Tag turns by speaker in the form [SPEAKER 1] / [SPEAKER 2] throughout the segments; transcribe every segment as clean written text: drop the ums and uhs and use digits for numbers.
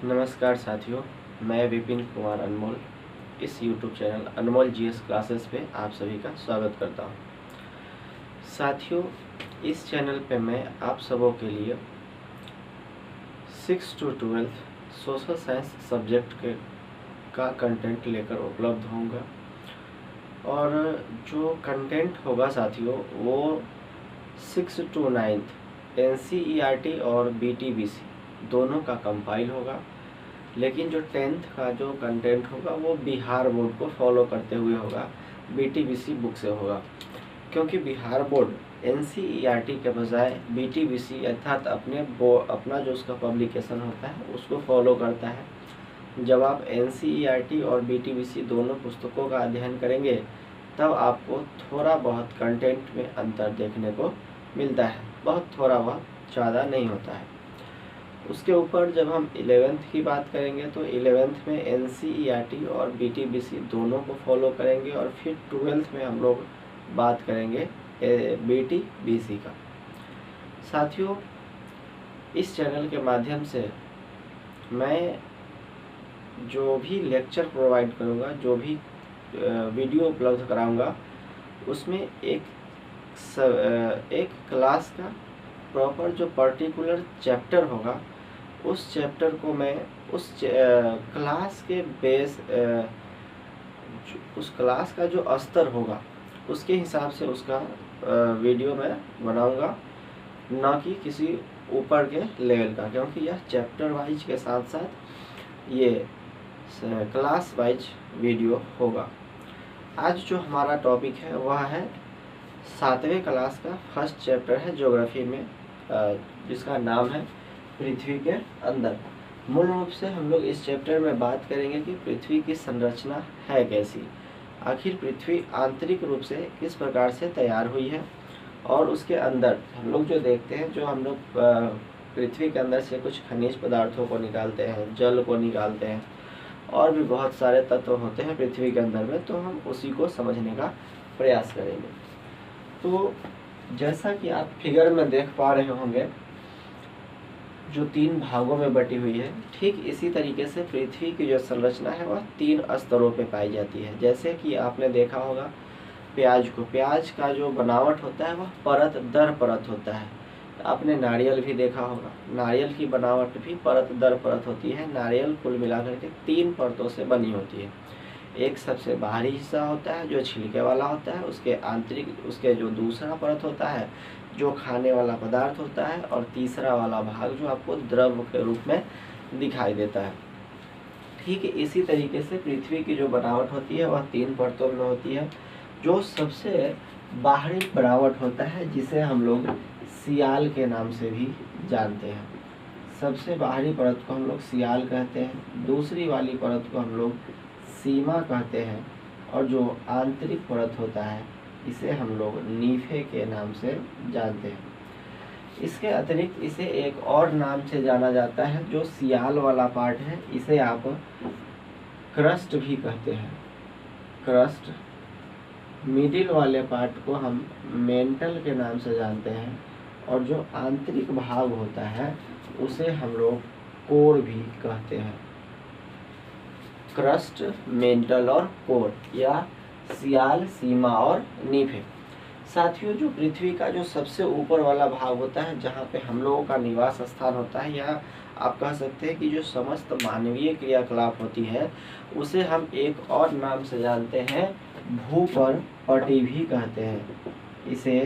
[SPEAKER 1] नमस्कार साथियों, मैं विपिन कुमार अनमोल इस YouTube चैनल अनमोल जीएस क्लासेस पे आप सभी का स्वागत करता हूँ। साथियों, इस चैनल पे मैं आप सबों के लिए 6 to 12 सोशल साइंस सब्जेक्ट का कंटेंट लेकर उपलब्ध होऊंगा और जो कंटेंट होगा साथियों वो 6 to 9 NCERT और BTBC दोनों का कंपाइल होगा, लेकिन जो 10th का जो कंटेंट होगा वो बिहार बोर्ड को फॉलो करते हुए होगा, BTBC बुक से होगा। क्योंकि बिहार बोर्ड NCERT के बजाय BTBC अर्थात अपना जो उसका पब्लिकेशन होता है उसको फॉलो करता है। जब आप NCERT और BTBC दोनों पुस्तकों का अध्ययन करेंगे तब आपको थोड़ा बहुत कंटेंट में अंतर देखने को मिलता है, बहुत थोड़ा बहुत, ज़्यादा नहीं होता है। उसके ऊपर जब हम 11th की बात करेंगे तो 11th में NCERT और BTBC दोनों को फॉलो करेंगे और फिर 12th में हम लोग बात करेंगे BTBC का। साथियों, इस चैनल के माध्यम से मैं जो भी लेक्चर प्रोवाइड करूँगा, जो भी वीडियो उपलब्ध कराऊँगा, उसमें एक क्लास का प्रॉपर जो पर्टिकुलर चैप्टर होगा उस चैप्टर को मैं उस क्लास के बेस उस क्लास का जो स्तर होगा उसके हिसाब से उसका वीडियो मैं बनाऊंगा, ना कि किसी ऊपर के लेवल का, क्योंकि यह चैप्टर वाइज के साथ साथ ये क्लास वाइज वीडियो होगा। आज जो हमारा टॉपिक है वह है 7वें क्लास का फर्स्ट चैप्टर है ज्योग्राफी में, जिसका नाम है पृथ्वी के अंदर। मूल रूप से हम लोग इस चैप्टर में बात करेंगे कि पृथ्वी की संरचना है कैसी, आखिर पृथ्वी आंतरिक रूप से किस प्रकार से तैयार हुई है, और उसके अंदर हम लोग जो देखते हैं, जो हम लोग पृथ्वी के अंदर से कुछ खनिज पदार्थों को निकालते हैं, जल को निकालते हैं, और भी बहुत सारे तत्व होते हैं पृथ्वी के अंदर में, तो हम उसी को समझने का प्रयास करेंगे। तो जैसा कि आप फिगर में देख पा रहे होंगे, जो 3 भागों में बटी हुई है, ठीक इसी तरीके से पृथ्वी की जो संरचना है वह 3 स्तरों पे पाई जाती है। जैसे कि आपने देखा होगा प्याज का जो बनावट होता है वह परत दर परत होता है। आपने नारियल भी देखा होगा, नारियल की बनावट भी परत दर परत होती है। नारियल कुल मिलाकर के 3 परतों से बनी होती है। एक सबसे बाहरी हिस्सा होता है जो छिलके वाला होता है, उसके जो दूसरा परत होता है जो खाने वाला पदार्थ होता है, और तीसरा वाला भाग जो आपको द्रव के रूप में दिखाई देता है। ठीक इसी तरीके से पृथ्वी की जो बनावट होती है वह 3 परतों में होती है। जो सबसे बाहरी बनावट होता है जिसे हम लोग सियाल के नाम से भी जानते हैं, सबसे बाहरी परत को हम लोग सियाल कहते हैं, दूसरी वाली परत को हम लोग सीमा कहते हैं, और जो आंतरिक परत होता है इसे हम लोग नीफे के नाम से जानते हैं। इसके अतिरिक्त इसे एक और नाम से जाना जाता है, जो सियाल वाला पार्ट है, इसे आप क्रस्ट भी कहते हैं। क्रस्ट, मिडिल वाले पार्ट को हम मेंटल के नाम से जानते हैं, और जो आंतरिक भाग होता है उसे हम लोग कोर भी कहते हैं। क्रस्ट, मेंटल और कोर, या सियाल, सीमा और नीफे। साथियों, जो पृथ्वी का जो सबसे ऊपर वाला भाग होता है, जहाँ पे हम लोगों का निवास स्थान होता है, या आप कह सकते हैं कि जो समस्त मानवीय क्रियाकलाप होती है, उसे हम एक और नाम से जानते हैं, भूपर्पटी भी कहते हैं। इसे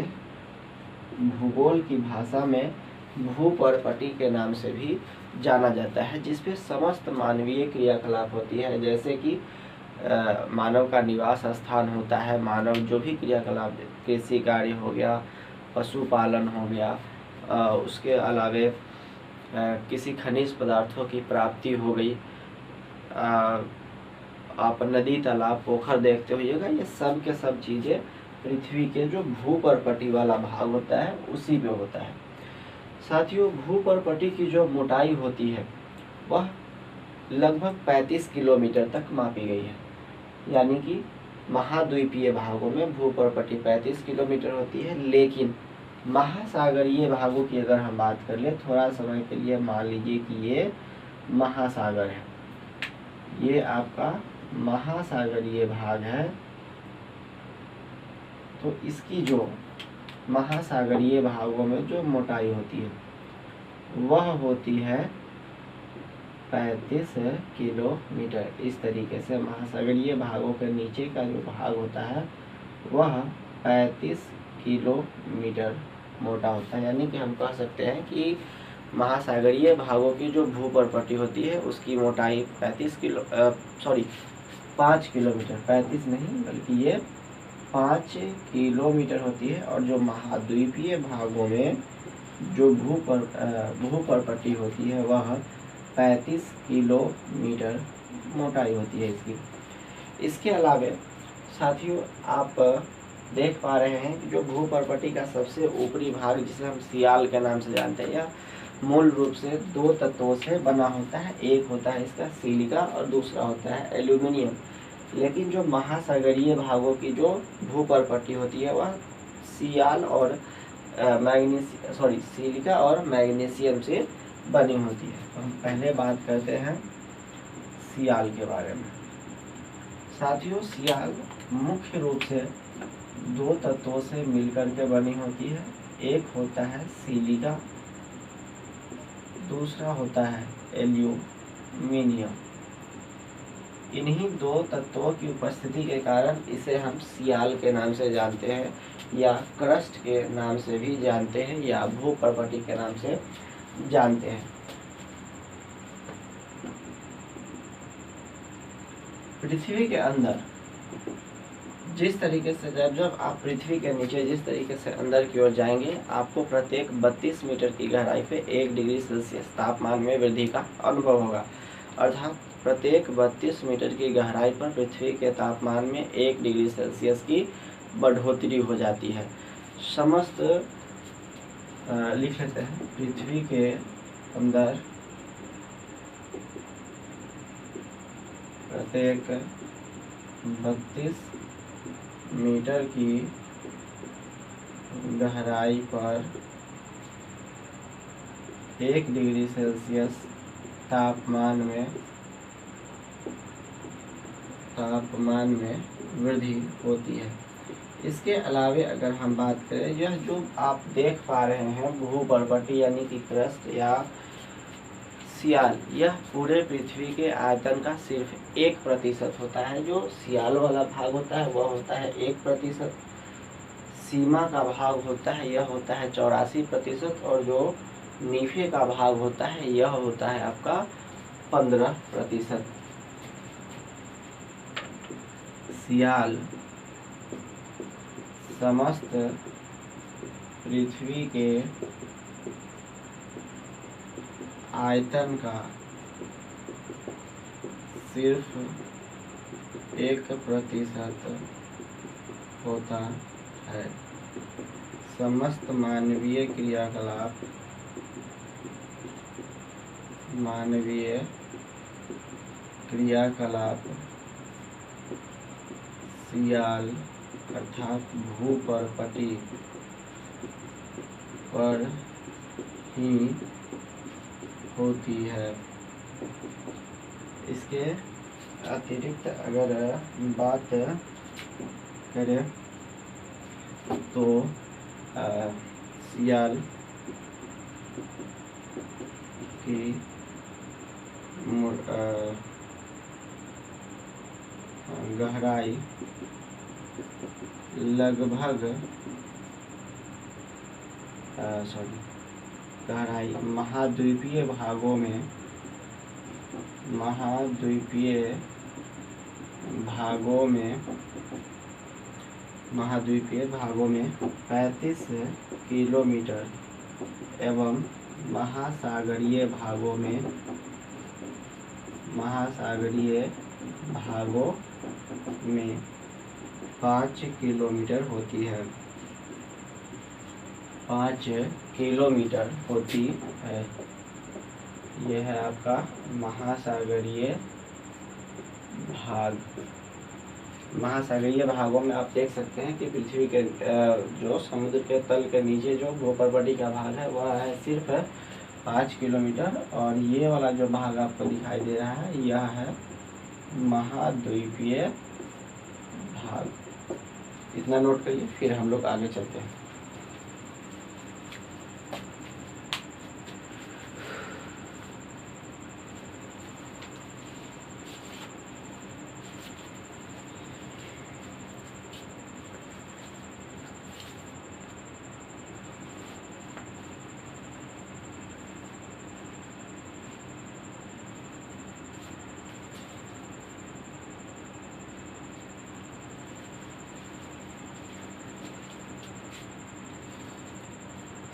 [SPEAKER 1] भूगोल की भाषा में भूपर्पटी के नाम से भी जाना जाता है, जिसपे समस्त मानवीय क्रियाकलाप होती है। जैसे कि मानव का निवास स्थान होता है, मानव जो भी क्रियाकलाप, कृषि कार्य हो गया, पशुपालन हो गया, उसके अलावे किसी खनिज पदार्थों की प्राप्ति हो गई, आप नदी, तालाब, पोखर देखते होइएगा, ये सब के सब चीज़ें पृथ्वी के जो भूपर्पटी वाला भाग होता है उसी में होता है। साथियों, भूपर्पटी की जो मोटाई होती है वह लगभग 35 किलोमीटर तक मापी गई है, यानी कि महाद्वीपीय भागों में भूपर्पटी 35 किलोमीटर होती है, लेकिन महासागरीय भागों की अगर हम बात कर ले, थोड़ा समय के लिए मान लीजिए कि ये महासागर है। ये आपका महासागरीय भाग है। तो इसकी जो महासागरीय भागों में जो मोटाई होती है वह होती है 35 किलोमीटर। इस तरीके से महासागरीय भागों के नीचे का जो भाग होता है वह 35 किलोमीटर मोटा होता है। यानी कि हम कह सकते हैं कि महासागरीय भागों की जो भूपर्पटी होती है उसकी मोटाई 5 किलोमीटर, 35 नहीं बल्कि ये 5 किलोमीटर होती है। और जो महाद्वीपीय भागों में जो भूपर्पटी होती है वह 35 किलोमीटर मोटाई होती है इसकी। इसके अलावे साथियों आप देख पा रहे हैं कि जो भूपर्पटी का सबसे ऊपरी भाग जिसे हम सियाल के नाम से जानते हैं, यह मूल रूप से 2 तत्वों से बना होता है। एक होता है इसका सिलिका और दूसरा होता है एल्यूमिनियम। लेकिन जो महासागरीय भागों की जो भूपर्पटी होती है वह सियाल और सिलिका और मैग्नीशियम से बनी होती है। तो हम पहले बात करते हैं सियाल के बारे में। साथियों सियाल मुख्य रूप से 2 तत्वों से मिलकर के बनी होती है। एक होता है सिलिका, दूसरा होता है एल्यूमिनियम। इन्हीं 2 तत्वों की उपस्थिति के कारण इसे हम सियाल के नाम से जानते हैं या क्रस्ट के नाम से भी जानते हैं या भूपर्पटी के नाम से जानते हैं। पृथ्वी के अंदर जिस तरीके से जब आप पृथ्वी के नीचे जिस तरीके से अंदर की ओर जाएंगे आपको प्रत्येक 32 मीटर की गहराई पे 1 डिग्री सेल्सियस तापमान में वृद्धि का अनुभव होगा। अर्थात प्रत्येक 32 मीटर की गहराई पर पृथ्वी के तापमान में 1 डिग्री सेल्सियस की बढ़ोतरी हो जाती है। समस्त लिख लेते हैं, पृथ्वी के अंदर प्रत्येक 32 मीटर की गहराई पर 1 डिग्री सेल्सियस तापमान में वृद्धि होती है। इसके अलावे अगर हम बात करें, यह जो आप देख पा रहे हैं भूपर्पटी यानी कि क्रस्ट या सियाल, यह पूरे पृथ्वी के आयतन का सिर्फ 1% होता है। जो सियाल वाला भाग होता है वह होता है 1%, सीमा का भाग होता है यह होता है 84%, और जो नीफे का भाग होता है यह होता है आपका 15%। सियाल समस्त पृथ्वी के आयतन का सिर्फ 1% होता है। समस्त मानवीय क्रियाकलाप सियाल अर्थात भूपर्पटी पर ही होती है। इसके अतिरिक्त अगर बात करें तो सियाल की गहराई लगभग महाद्वीपीय भागों में 35 किलोमीटर एवं महासागरीय भागों में 5 किलोमीटर होती है। 5 किलोमीटर होती है। यह है आपका महासागरीय भाग। महासागरीय भागों में आप देख सकते हैं कि पृथ्वी के जो समुद्र के तल के नीचे जो भूपर्पटी का भाग है वह है सिर्फ 5 किलोमीटर, और ये वाला जो भाग आपको दिखाई दे रहा है यह है महाद्वीपीय भाग। इतना नोट करिए, फिर हम लोग आगे चलते हैं।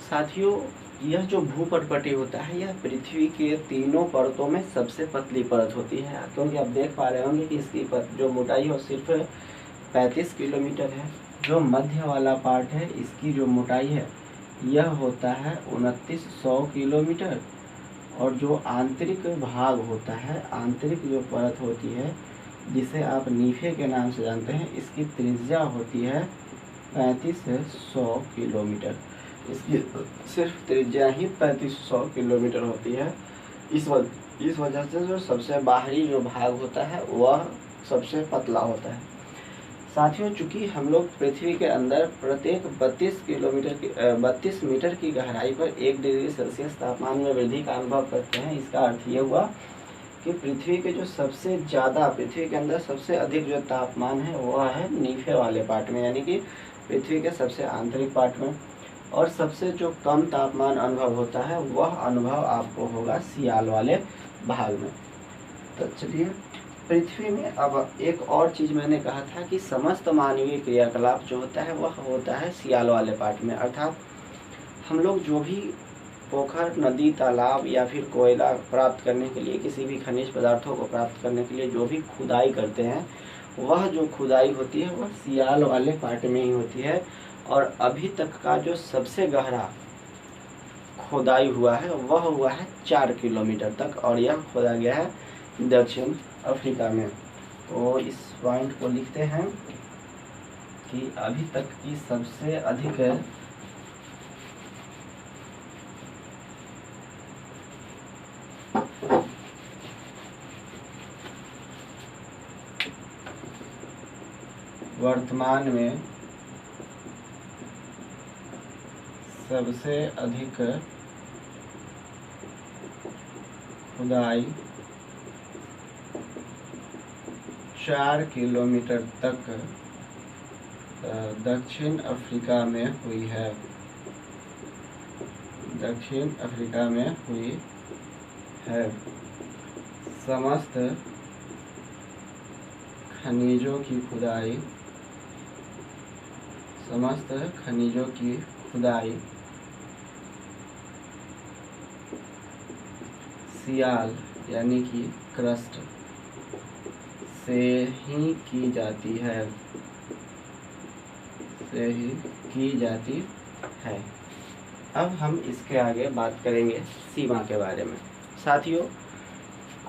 [SPEAKER 1] साथियों, यह जो भूपर्पटी होता है यह पृथ्वी के तीनों परतों में सबसे पतली परत होती है, क्योंकि आप देख पा रहे होंगे कि इसकी जो मोटाई है सिर्फ 35 किलोमीटर है। जो मध्य वाला पार्ट है इसकी जो मोटाई है यह होता है 2900 किलोमीटर, और जो आंतरिक भाग होता है, आंतरिक जो परत होती है जिसे आप नीफे के नाम से जानते हैं, इसकी त्रिज्या होती है 3500 किलोमीटर। इसकी सिर्फ त्रिज्या ही 3500 किलोमीटर होती है। इस वजह से जो सबसे बाहरी जो भाग होता है वह सबसे पतला होता है। साथियों, चूंकि हम लोग पृथ्वी के अंदर प्रत्येक 32 मीटर की गहराई पर 1 डिग्री सेल्सियस तापमान में वृद्धि का अनुभव करते हैं, इसका अर्थ ये हुआ कि पृथ्वी के जो सबसे ज़्यादा, पृथ्वी के अंदर सबसे अधिक जो तापमान है वह है नीफे वाले पार्ट में, यानी कि पृथ्वी के सबसे आंतरिक पार्ट में। और सबसे जो कम तापमान अनुभव होता है वह अनुभव आपको होगा सियाल वाले भाग में। तो चलिए, पृथ्वी में अब एक और चीज़ मैंने कहा था कि समस्त मानवीय क्रियाकलाप जो होता है वह होता है सियाल वाले पार्ट में। अर्थात हम लोग जो भी पोखर, नदी, तालाब या फिर कोयला प्राप्त करने के लिए, किसी भी खनिज पदार्थों को प्राप्त करने के लिए जो भी खुदाई करते हैं, वह जो खुदाई होती है वह सियाल वाले पार्ट में ही होती है। और अभी तक का जो सबसे गहरा खुदाई हुआ है वह हुआ है 4 किलोमीटर तक, और यह खोदा गया है दक्षिण अफ्रीका में। तो इस पॉइंट को लिखते हैं कि अभी तक की सबसे अधिक वर्तमान में सबसे अधिक खुदाई 4 किलोमीटर तक दक्षिण अफ्रीका में हुई है। दक्षिण अफ्रीका में हुई है। समस्त खनिजों की खुदाई, समस्त खनिजों की खुदाई सियाल यानी कि क्रस्ट से ही की जाती है, से ही की जाती है। अब हम इसके आगे बात करेंगे सीमा के बारे में। साथियों,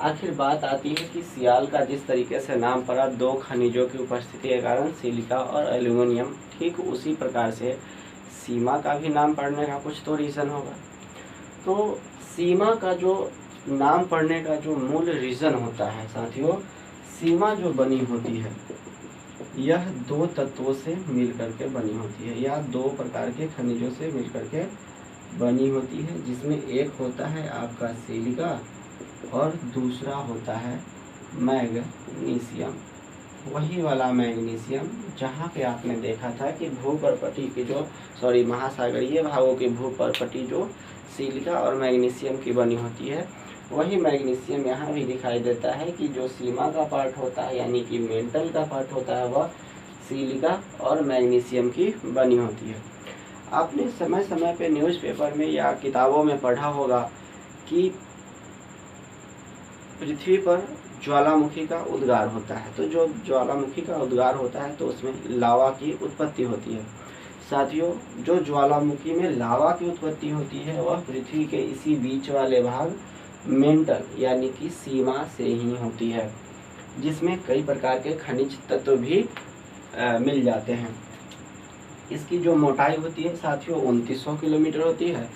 [SPEAKER 1] आखिर बात आती है कि सियाल का जिस तरीके से नाम पड़ा 2 खनिजों की उपस्थिति के कारण, सिलिका और एल्यूमिनियम, ठीक उसी प्रकार से सीमा का भी नाम पड़ने का कुछ तो रीज़न होगा। तो सीमा का जो नाम पड़ने का जो मूल रीज़न होता है साथियों, सीमा जो बनी होती है यह 2 तत्वों से मिलकर के बनी होती है, या 2 प्रकार के खनिजों से मिलकर के बनी होती है, जिसमें एक होता है आपका सिलिका और दूसरा होता है मैग्नीशियम। वही वाला मैग्नीशियम जहाँ पे आपने देखा था कि भूपर्पटी की जो महासागरीय भागों की भूपर्पटी जो सिलिका और मैग्नीशियम की बनी होती है, वही मैग्नीशियम यहाँ भी दिखाई देता है कि जो सीमा का पार्ट होता है यानी कि मेंटल का पार्ट होता है वह सिलिका और मैग्नीशियम की बनी होती है। आपने समय समय पे न्यूज़पेपर में या किताबों में पढ़ा होगा कि पृथ्वी पर ज्वालामुखी का उद्गार होता है। तो जो ज्वालामुखी का उद्गार होता है तो उसमें लावा की उत्पत्ति होती है। साथियों, जो ज्वालामुखी में लावा की उत्पत्ति होती है वह पृथ्वी के इसी बीच वाले भाग मेंटल यानी कि सीमा से ही होती है, जिसमें कई प्रकार के खनिज तत्व भी मिल जाते हैं। इसकी जो मोटाई होती है साथियों 2900 किलोमीटर होती है,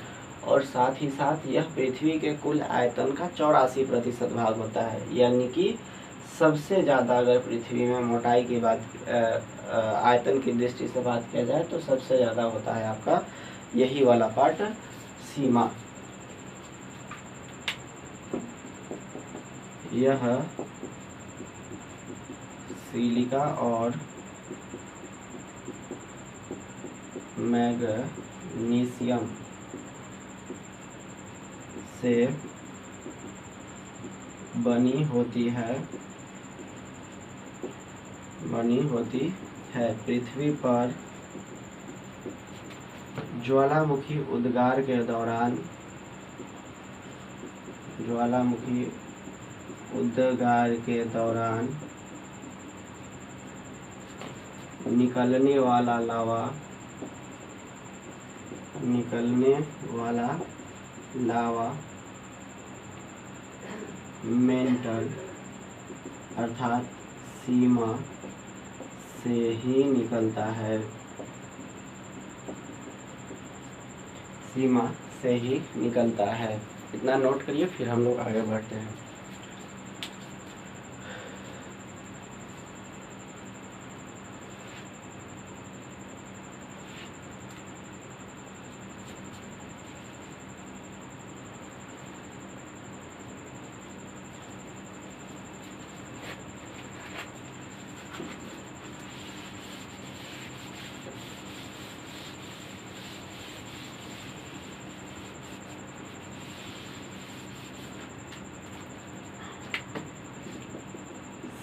[SPEAKER 1] और साथ ही साथ यह पृथ्वी के कुल आयतन का 84% भाग होता है। यानी कि सबसे ज़्यादा अगर पृथ्वी में मोटाई की बात आयतन की दृष्टि से बात किया जाए तो सबसे ज़्यादा होता है आपका यही वाला पार्ट, सीमा। यह सिलिका और मैग्नीशियम से बनी होती है। पृथ्वी पर ज्वालामुखी उद्गार के दौरान निकलने वाला लावा मेंटल अर्थात सीमा से ही निकलता है। इतना नोट करिए, फिर हम लोग आगे बढ़ते हैं।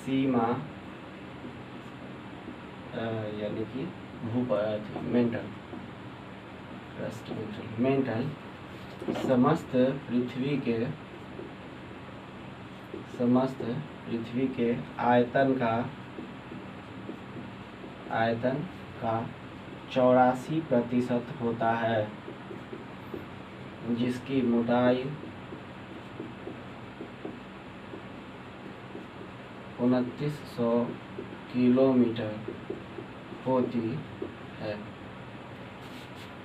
[SPEAKER 1] सीमा यानी कि मेंटल समस्त पृथ्वी के आयतन का 84% होता है, जिसकी मोटाई 2900 किलोमीटर होती है।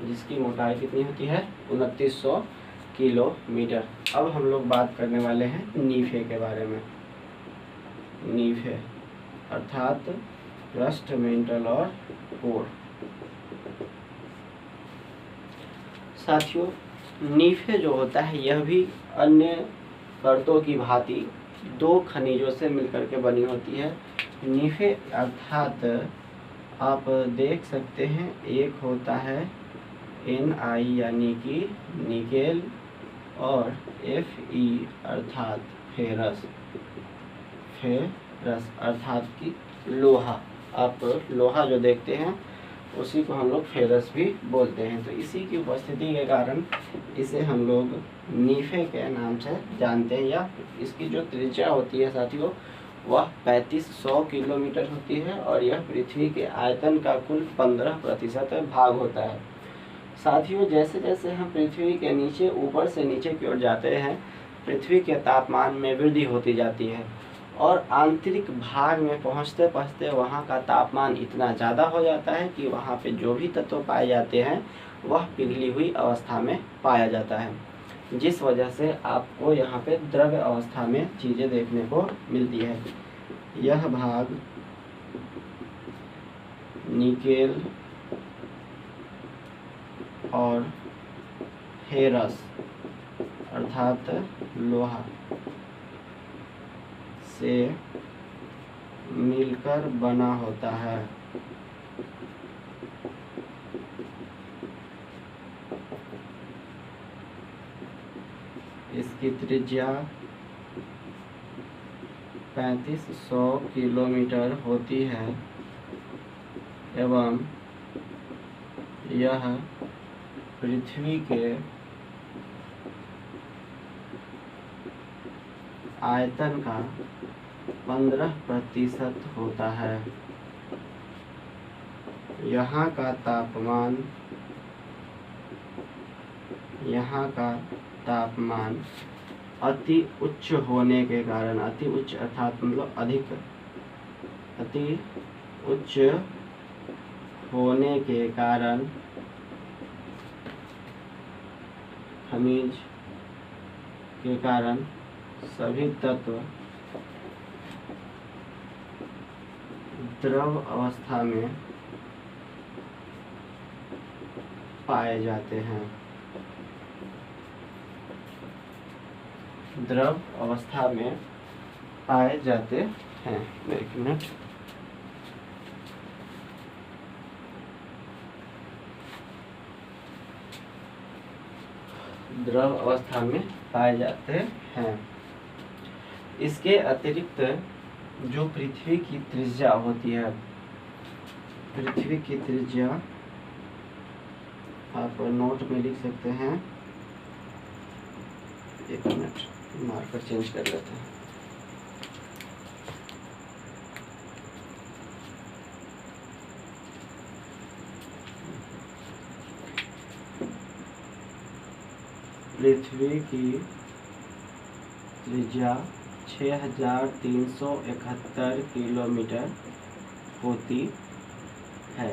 [SPEAKER 1] जिसकी मोटाई कितनी होती है? 2900 किलोमीटर। अब हम लोग बात करने वाले हैं नीफे के बारे में। नीफे अर्थात क्रस्ट, मेंटल और कोर। साथियों, नीफे जो होता है यह भी अन्य परतों की भांति 2 खनिजों से मिलकर के बनी होती है। नीफे अर्थात आप देख सकते हैं, एक होता है Ni यानी कि निकेल और Fe अर्थात फेरस अर्थात कि लोहा। आप लोहा जो देखते हैं उसी को हम लोग फेरस भी बोलते हैं। तो इसी की उपस्थिति के कारण इसे हम लोग नीफे के नाम से जानते हैं। या इसकी जो त्रिज्या होती है साथियों वह 3500 किलोमीटर होती है और यह पृथ्वी के आयतन का कुल 15% भाग होता है। साथियों, जैसे जैसे हम पृथ्वी के नीचे ऊपर से नीचे की ओर जाते हैं, पृथ्वी के तापमान में वृद्धि होती जाती है और आंतरिक भाग में पहुंचते पहुंचते वहां का तापमान इतना ज़्यादा हो जाता है कि वहां पे जो भी तत्व पाए जाते हैं वह पिघली हुई अवस्था में पाया जाता है, जिस वजह से आपको यहाँ पे द्रव्य अवस्था में चीज़ें देखने को मिलती है। यह भाग निकेल और फेरस अर्थात लोहा से मिलकर बना होता है। इसकी त्रिज्या 3500 किलोमीटर होती है एवं यह पृथ्वी के आयतन का 15% होता है। यहाँ का तापमान अति उच्च होने के कारण, अति उच्च अर्थात मतलब अधिक, अति उच्च होने के कारण खनिज के कारण सभी तत्व द्रव अवस्था में पाए जाते हैं। द्रव अवस्था में पाए जाते हैं। एक मिनट, द्रव अवस्था में पाए जाते हैं। इसके अतिरिक्त जो पृथ्वी की त्रिज्या होती है, पृथ्वी की त्रिज्या आप नोट में लिख सकते हैं। एक मिनट, मार्कर चेंज कर लेते हैं। पृथ्वी की त्रिज्या 6371 किलोमीटर होती है।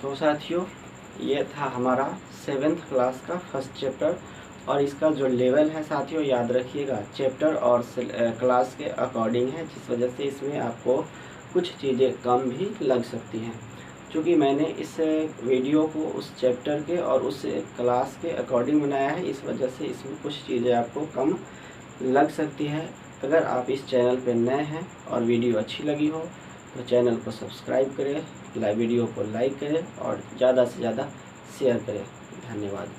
[SPEAKER 1] तो साथियों, ये था हमारा 7th क्लास का फर्स्ट चैप्टर, और इसका जो लेवल है साथियों याद रखिएगा, चैप्टर और क्लास के अकॉर्डिंग है, जिस वजह से इसमें आपको कुछ चीज़ें कम भी लग सकती हैं। क्योंकि मैंने इस वीडियो को उस चैप्टर के और उस क्लास के अकॉर्डिंग बनाया है, इस वजह से इसमें कुछ चीज़ें आपको कम लग सकती है। अगर आप इस चैनल पर नए हैं और वीडियो अच्छी लगी हो तो चैनल को सब्सक्राइब करें, वीडियो को लाइक करें और ज़्यादा से ज़्यादा शेयर करें। धन्यवाद।